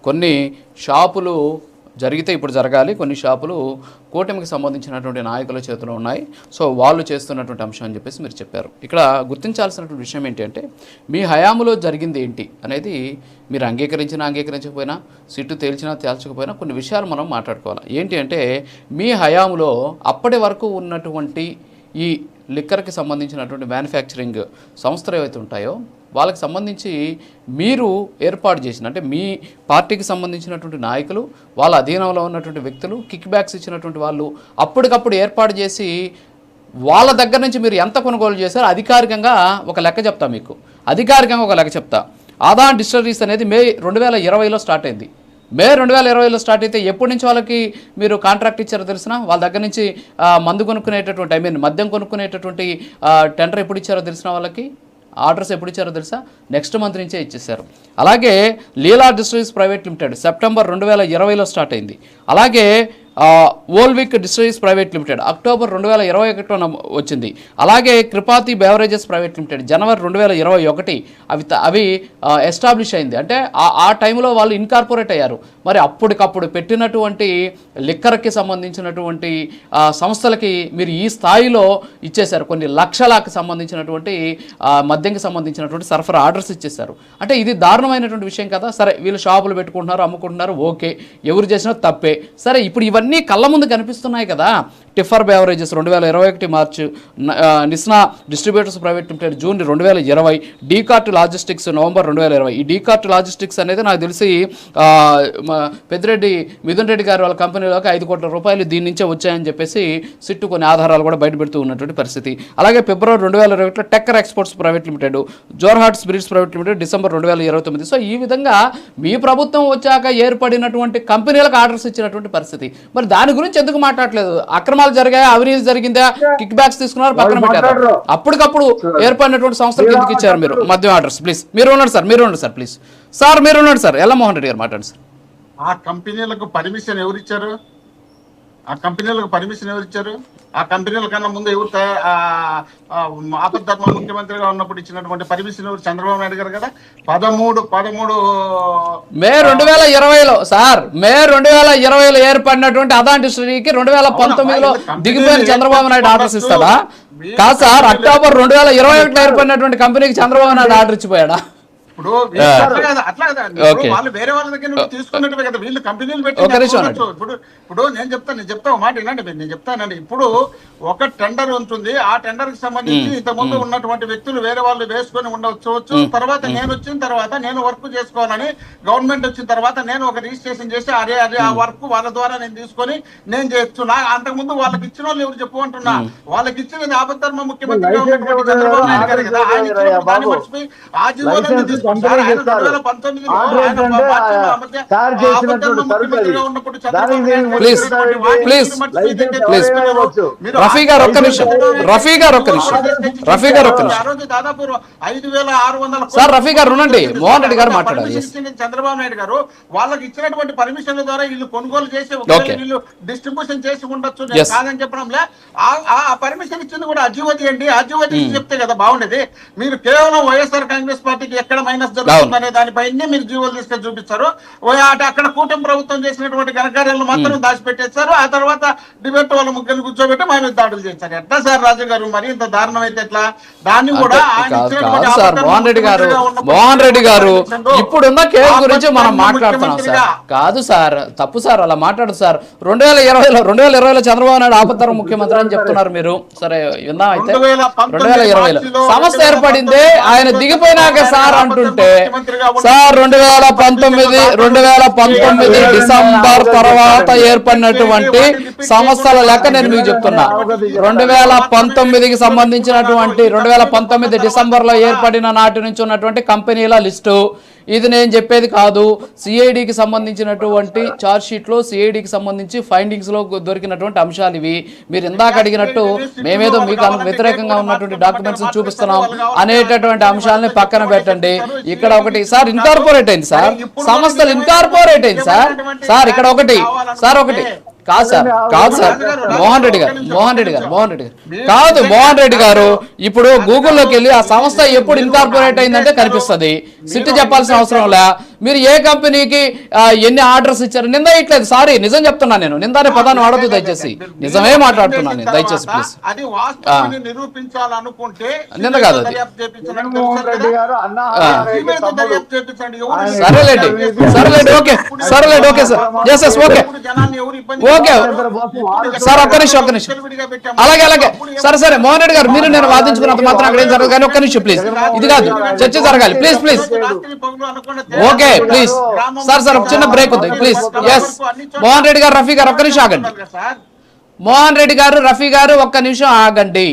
కొన్ని షాపులు జరిగితే ఇప్పుడు జరగాలి, కొన్ని షాపులు కూటమికి సంబంధించినటువంటి నాయకుల చేతిలో ఉన్నాయి, సో వాళ్ళు చేస్తున్నటువంటి అంశం అని చెప్పేసి మీరు చెప్పారు. ఇక్కడ గుర్తించాల్సినటువంటి విషయం ఏంటి అంటే మీ హయాంలో జరిగింది ఏంటి అనేది మీరు అంగీకరించినా అంగీకరించకపోయినా, సిట్టు తేల్చినా తేల్చకపోయినా కొన్ని విషయాలు మనం మాట్లాడుకోవాలి. ఏంటి అంటే మీ హయాంలో అప్పటి వరకు ఉన్నటువంటి ఈ లిక్కర్కి సంబంధించినటువంటి మ్యానుఫ్యాక్చరింగ్ సంస్థలు ఏవైతే ఉంటాయో వాళ్ళకి సంబంధించి మీరు ఏర్పాటు చేసిన, అంటే మీ పార్టీకి సంబంధించినటువంటి నాయకులు, వాళ్ళ అధీనంలో ఉన్నటువంటి వ్యక్తులు, కిక్ బ్యాక్స్ ఇచ్చినటువంటి వాళ్ళు అప్పటికప్పుడు ఏర్పాటు చేసి వాళ్ళ దగ్గర నుంచి మీరు ఎంత కొనుగోలు చేశారో అధికారికంగా ఒక లెక్క చెప్తా. మీకు అధికారికంగా ఒక లెక్క చెప్తా. ఆదాన్ డిస్టిలరీస్ అనేది మే 2020లో స్టార్ట్ అయింది. మే 2020లో స్టార్ట్ అయితే ఎప్పటి నుంచి వాళ్ళకి మీరు కాంట్రాక్ట్ ఇచ్చారో తెలిసిన, వాళ్ళ దగ్గర నుంచి మందు కొనుక్కునేటటువంటి మద్యం కొనుక్కునేటటువంటి టెండర్ ఎప్పుడు ఇచ్చారో తెలిసిన, వాళ్ళకి ఆర్డర్స్ ఎప్పుడు ఇచ్చారో తెలుసా? నెక్స్ట్ మంత్ నుంచే ఇచ్చేసారు. అలాగే Leela distilleries private limited September 2020లో స్టార్ట్ అయింది. అలాగే ఓల్విక్ డిస్టిలరీస్ ప్రైవేట్ లిమిటెడ్ అక్టోబర్ 2021 వచ్చింది. అలాగే కృపాతి బెవరేజెస్ ప్రైవేట్ లిమిటెడ్ జనవరి 2021 అవి ఎస్టాబ్లిష్ అయింది. అంటే ఆ టైంలో వాళ్ళు ఇన్కార్పొరేట్ అయ్యారు. మరి అప్పటికప్పుడు పెట్టినటువంటి లిక్కర్కి సంబంధించినటువంటి సంస్థలకి మీరు ఈ స్థాయిలో ఇచ్చేశారు. కొన్ని లక్షలకు సంబంధించినటువంటి మద్యంకి సంబంధించినటువంటి సరఫరా ఆర్డర్స్ ఇచ్చేశారు. అంటే ఇది దారుణమైనటువంటి విషయం కదా. సరే, వీళ్ళు షాపులు పెట్టుకుంటున్నారు, అమ్ముకుంటున్నారు, ఓకే, ఎవరు చేసినా తప్పే. సరే, ఇప్పుడు ఇవన్నీ కళ్ళ ముందు కనిపిస్తున్నాయి కదా. టిఫర్ బెవరేజెస్ 2021 మార్చి, నిస్నా డిస్ట్రిబ్యూటర్స్ ప్రైవేట్ లిమిటెడ్ జూన్ 2020, డీకార్ట్ లాజిస్టిక్స్ నవంబర్ 2020. ఈ డీకార్ట్ లాజిస్టిక్స్ అనేది నాకు తెలిసి పెద్దిరెడ్డి మిథున్ రెడ్డి గారి వాళ్ళ కంపెనీలోకి 5 కోట్ల రూపాయలు దీని నుంచే వచ్చాయని చెప్పేసి సిట్టు కొన్ని ఆధారాలు కూడా బయటపెడుతూ ఉన్నటువంటి పరిస్థితి. అలాగే ఫిబ్రవరి 2021 taker exports private limited, Jorhat spirits private limited December 2029. So ఈ విధంగా మీ ప్రభుత్వం వచ్చాక ఏర్పడినటువంటి కంపెనీలకు ఆర్డర్స్ ఇచ్చినటువంటి పరిస్థితి. మరి దాని గురించి ఎందుకు మాట్లాడలేదు? అక్రమాలు జరిగాయా, అవినీతి జరిగిందా, కిక్ బ్యాక్స్ తీసుకున్నారు, పక్కన పెట్టారు. అప్పటికప్పుడు ఏర్పడినటువంటి సంస్థలకు ఎందుకు ఇచ్చారు మీరు మద్యం ఆర్డర్స్? ప్లీజ్ మీరు ఉండండి సార్, ప్లీజ్ సార్ మీరు ఉండండి సార్. ఎల్ల మోహన్ రెడ్డి గారు మాట్లాడండి సార్. ఆ కంపెనీలకు పర్మిషన్ ఎవరిచ్చారు? ఆ కంపెనీల కన్నా ముందు ఎవరు ఆపద్ధర్మ ముఖ్యమంత్రిగా ఉన్నప్పుడు ఇచ్చినటువంటి పర్మిషన్ ఎవరు? చంద్రబాబు నాయుడు గారు కదా. 13 మే 2020లో సార్, మే 2020లో ఏర్పడినటువంటి అదాన్ డిస్టిలరీకి 2019లో దిగిపోయిన చంద్రబాబు నాయుడు ఆర్డర్స్ ఇస్తాడా? కాదు సార్, అక్టోబర్ 2021లో ఏర్పడినటువంటి కంపెనీకి చంద్రబాబు నాయుడు ఆర్డర్ ఇచ్చిపోయాడా? ఇప్పుడు వాళ్ళు వేరే వాళ్ళ దగ్గర నుంచి తీసుకున్నట్టు కదా వీళ్ళు కంపెనీలు పెట్టి. ఇప్పుడు నేను చెప్తా మాట వినండి, నేను చెప్తానండి. ఇప్పుడు ఒక టెండర్ ఉంటుంది, ఆ టెండర్ కి సంబంధించి ఇంతకుముందు ఉన్నటువంటి వ్యక్తులు వేరే వాళ్ళు వేసుకొని ఉండవచ్చు. తర్వాత నేను వచ్చిన తర్వాత నేను వర్క్ చేసుకోవాలని గవర్నమెంట్ వచ్చిన తర్వాత నేను ఒక రిజిస్ట్రేషన్ చేసి అదే ఆ వర్క్ వాళ్ళ ద్వారా నేను తీసుకొని నేను చేస్తున్నా. అంతకుముందు వాళ్ళకి ఇచ్చిన వాళ్ళు ఎవరు చెప్పు అంటున్నా? వాళ్ళకి ఇచ్చినది ఆపద్ధర్మ ముఖ్యమంత్రిగా ఉన్నటువంటి చంద్రబాబు నాయుడు గారు కదా. ఆయన ఇచ్చిన దాన్ని మర్చిపోయి ఆ జీవోలను తీసుకుంటారు. 2019లో ముఖ్యమంత్రిగా ఉన్నప్పుడు రఫీ గారు ఒక్క నిమిషం దాదాపు 5,600 సార్ రఫీ గారు ఉండండి, మోహన్ రెడ్డి గారు మాట్లాడాలి. చంద్రబాబు నాయుడు గారు వాళ్ళకి ఇచ్చినటువంటి పర్మిషన్ల ద్వారా వీళ్ళు కొనుగోలు చేసి వీళ్ళు డిస్ట్రిబ్యూషన్ చేసి ఉండొచ్చు, కాదని చెప్పడంలే. ఆ పర్మిషన్ ఇచ్చింది కూడా అజ్జువతి అండి. అజ్జువతి చెప్తే కదా బాగుండేది. మీరు కేవలం వైఎస్ఆర్ కాంగ్రెస్ పార్టీకి ఎక్కడ మైనస్ జరుగుతుందనే దానిపైనే మీరు జీవోలు తీసుకొని చూపిస్తారు. అక్కడ కూటమి ప్రభుత్వం చేసినటువంటి ఘనకార్యాలను మాత్రం దాచిపెట్టేస్తారు. ఆ తర్వాత డిబేట్ వాళ్ళ ముగ్గురిని కూర్చోబెట్టి మా మీద దాడులు చేస్తారు. ఎట్లా సార్ రాజు గారు, మరి ఇంత దారుణం అయితే ఎట్లా? దాన్ని కూడా మోహన్ రెడ్డి గారు ఇప్పుడున్న కేసు గురించి మనం మాట్లాడుతున్నాం సార్. కాదు సార్, తప్పు సార్, అలా మాట్లాడు సార్. 2020లో చంద్రబాబు నాయుడు ఆపద్ధర్మ ముఖ్యమంత్రి అని చెప్తున్నారు మీరు. సరే విన్నాం. అయితే 2020లో సంస్థ ఏర్పడిందే ఆయన దిగిపోయినాక సార్ అంటుంటే, సార్ 2019 డిసెంబర్ తర్వాత ఏర్పడినటువంటి సంస్థల లెక్క నేను మీకు చెప్తున్నా. 2019కి సంబంధించినటువంటి 2019 డిసెంబర్లో ఏర్పడిన నాటి నుంచి ఉన్నటువంటి కంపెనీల లిస్టు ఇది నేను చెప్పేది కాదు. సిఐడికి సంబంధించినటువంటి ఛార్జ్ షీట్లో సిఐడికి సంబంధించి ఫైండింగ్స్లో దొరికినటువంటి అంశాలు ఇవి. మీరు ఇందాక అడిగినట్టు మేమేదో మీకు వ్యతిరేకంగా ఉన్నటువంటి డాక్యుమెంట్స్ చూపిస్తున్నాం అనేటటువంటి అంశాలని పక్కన పెట్టండి. ఇక్కడ ఒకటి సార్ ఇన్కార్పొరేట్ అయింది సార్, సంస్థలు ఇన్కార్పొరేట్ అయింది సార్. ఇక్కడ ఒకటి కాదు సార్ మోహన్ రెడ్డి గారు ఇప్పుడు గూగుల్లోకి వెళ్ళి ఆ సంస్థ ఎప్పుడు ఇన్కార్పొరేట్ అయిందంటే కనిపిస్తుంది. సిట్ చెప్పాల్సిన అవసరం లే. మీరు ఏ కంపెనీకి ఎన్ని ఆర్డర్స్ ఇచ్చారు నింద ఇట్లేదు. సారీ, నిజం చెప్తున్నాను నేను. నిందానే పదాన్ని వాడద్దు దయచేసి. నిజమే మాట్లాడుతున్నాను నేను, దయచేసి ప్లీజ్. అది వాస్తవాన్ని నిరూపించాలనుకుంటే నింద కాదు అది. సరేలేండి okay okay sir. Yes yes okay okay sir, ఒక్క నిమిషం. అలాగే సరే మోహన్ రెడ్డి గారు, మీరు నేను వాదించుకున్నంత మాత్రం అక్కడ ఏం జరగదు కానీ ఒక్క నిమిషం ప్లీజ్. ఇది కాదు, చర్చ జరగాలి ప్లీజ్. ఓకే ప్లీజ్ సార్ ఒక చిన్న బ్రేక్ ఉంది ప్లీజ్. ఎస్ మోహన్ రెడ్డి గారు, రఫీ గారు ఒక్క నిమిషం ఆగండి. మోహన్ రెడ్డి గారు, రఫీ గారు ఒక్క నిమిషం ఆగండి.